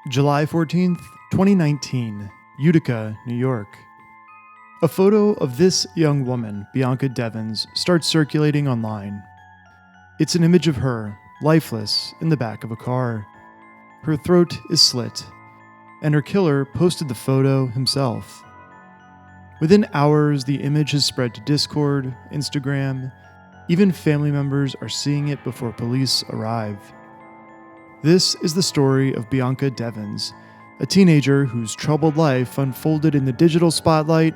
July 14th, 2019, Utica, New York. A photo of this young woman, Bianca Devins, starts circulating online. It's an image of her, lifeless, in the back of a car. Her throat is slit, and her killer posted the photo himself. Within hours, the image has spread to Discord, Instagram. Even family members are seeing it before police arrive. This is the story of Bianca Devins, a teenager whose troubled life unfolded in the digital spotlight,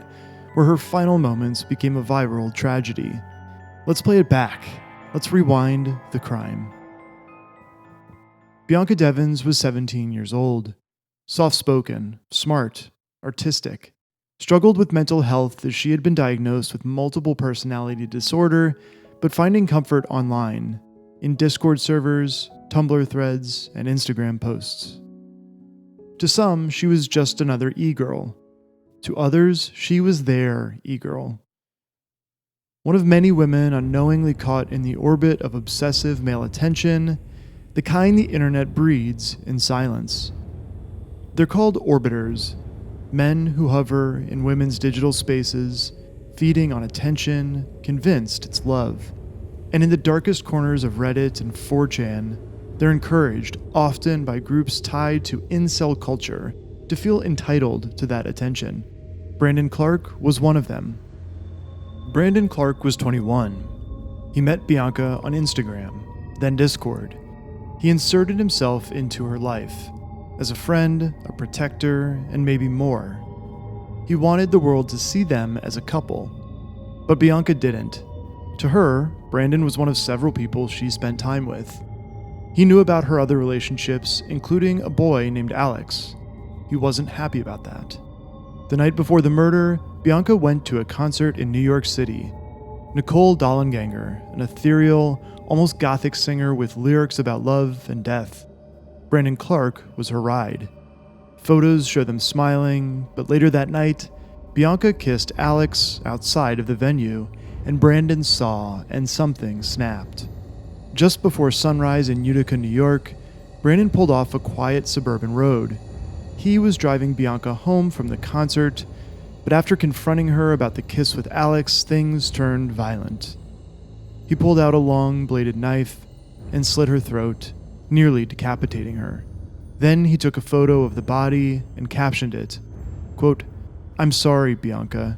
where her final moments became a viral tragedy. Let's play it back. Let's rewind the crime. Bianca Devins was 17 years old. Soft-spoken, smart, artistic. Struggled with mental health as she had been diagnosed with multiple personality disorder, but finding comfort online, in Discord servers, Tumblr threads, and Instagram posts. To some, she was just another e-girl. To others, she was their e-girl. One of many women unknowingly caught in the orbit of obsessive male attention, the kind the internet breeds in silence. They're called orbiters, men who hover in women's digital spaces, feeding on attention, convinced it's love. And in the darkest corners of Reddit and 4chan, they're encouraged, often by groups tied to incel culture, to feel entitled to that attention. Brandon Clark was one of them. Brandon Clark was 21. He met Bianca on Instagram, then Discord. He inserted himself into her life, as a friend, a protector, and maybe more. He wanted the world to see them as a couple. But Bianca didn't. To her, Brandon was one of several people she spent time with. He knew about her other relationships, including a boy named Alex. He wasn't happy about that. The night before the murder, Bianca went to a concert in New York City. Nicole Dollanganger, an ethereal, almost gothic singer with lyrics about love and death. Brandon Clark was her ride. Photos show them smiling, but later that night, Bianca kissed Alex outside of the venue, and Brandon saw, and something snapped. Just before sunrise in Utica, New York, Brandon pulled off a quiet suburban road. He was driving Bianca home from the concert, but after confronting her about the kiss with Alex, things turned violent. He pulled out a long bladed knife and slit her throat, nearly decapitating her. Then he took a photo of the body and captioned it, quote, "I'm sorry, Bianca,"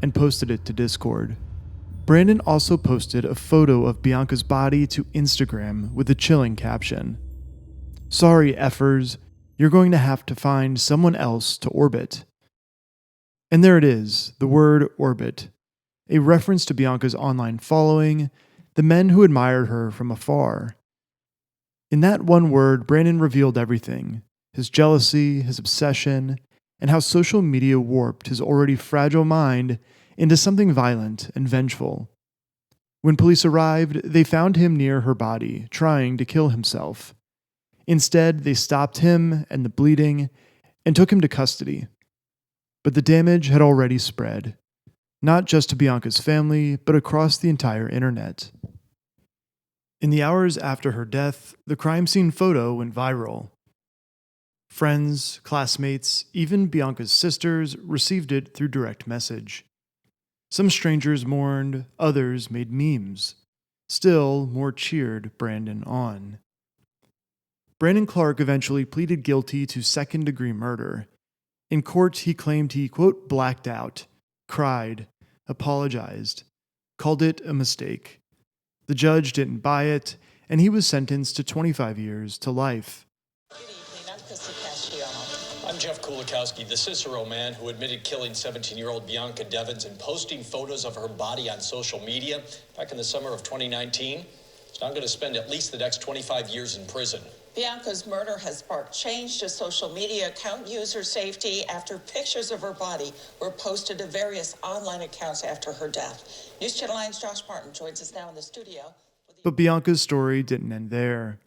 and posted it to Discord. Brandon also posted a photo of Bianca's body to Instagram with a chilling caption. "Sorry, effers, you're going to have to find someone else to orbit." And there it is, the word orbit, a reference to Bianca's online following, the men who admired her from afar. In that one word, Brandon revealed everything, his jealousy, his obsession, and how social media warped his already fragile mind into something violent and vengeful. When police arrived, they found him near her body, trying to kill himself. Instead, they stopped him and the bleeding and took him to custody. But the damage had already spread, not just to Bianca's family, but across the entire internet. In the hours after her death, the crime scene photo went viral. Friends, classmates, even Bianca's sisters received it through direct message. Some strangers mourned, others made memes. Still, more cheered Brandon on. Brandon Clark eventually pleaded guilty to second-degree murder. In court, he claimed he, quote, blacked out, cried, apologized, called it a mistake. The judge didn't buy it, and he was sentenced to 25 years to life. I'm Jeff Kulikowski, the Cicero man who admitted killing 17-year-old Bianca Devins and posting photos of her body on social media back in the summer of 2019. He's now going to spend at least the next 25 years in prison. Bianca's murder has sparked change to social media account user safety after pictures of her body were posted to various online accounts after her death. News Channel 9's Josh Martin joins us now in the studio. But Bianca's story didn't end there.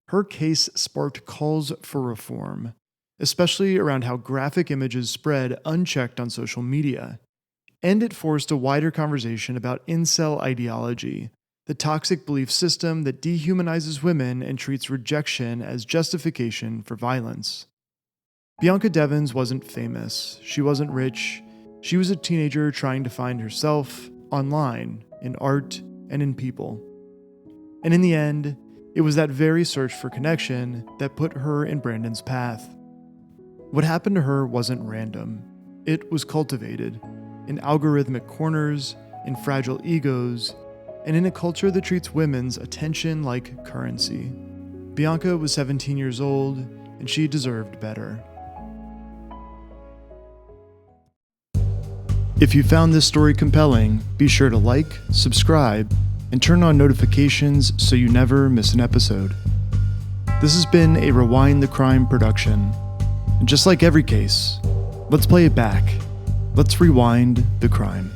Her case sparked calls for reform, especially around how graphic images spread unchecked on social media. And it forced a wider conversation about incel ideology, the toxic belief system that dehumanizes women and treats rejection as justification for violence. Bianca Devins wasn't famous. She wasn't rich. She was a teenager trying to find herself online, in art, and in people. And in the end, it was that very search for connection that put her in Brandon's path. What happened to her wasn't random. It was cultivated in algorithmic corners, in fragile egos, and in a culture that treats women's attention like currency. Bianca was 17 years old, and she deserved better. If you found this story compelling, be sure to like, subscribe, and turn on notifications so you never miss an episode. This has been a Rewind the Crime production. And just like every case, let's play it back. Let's rewind the crime.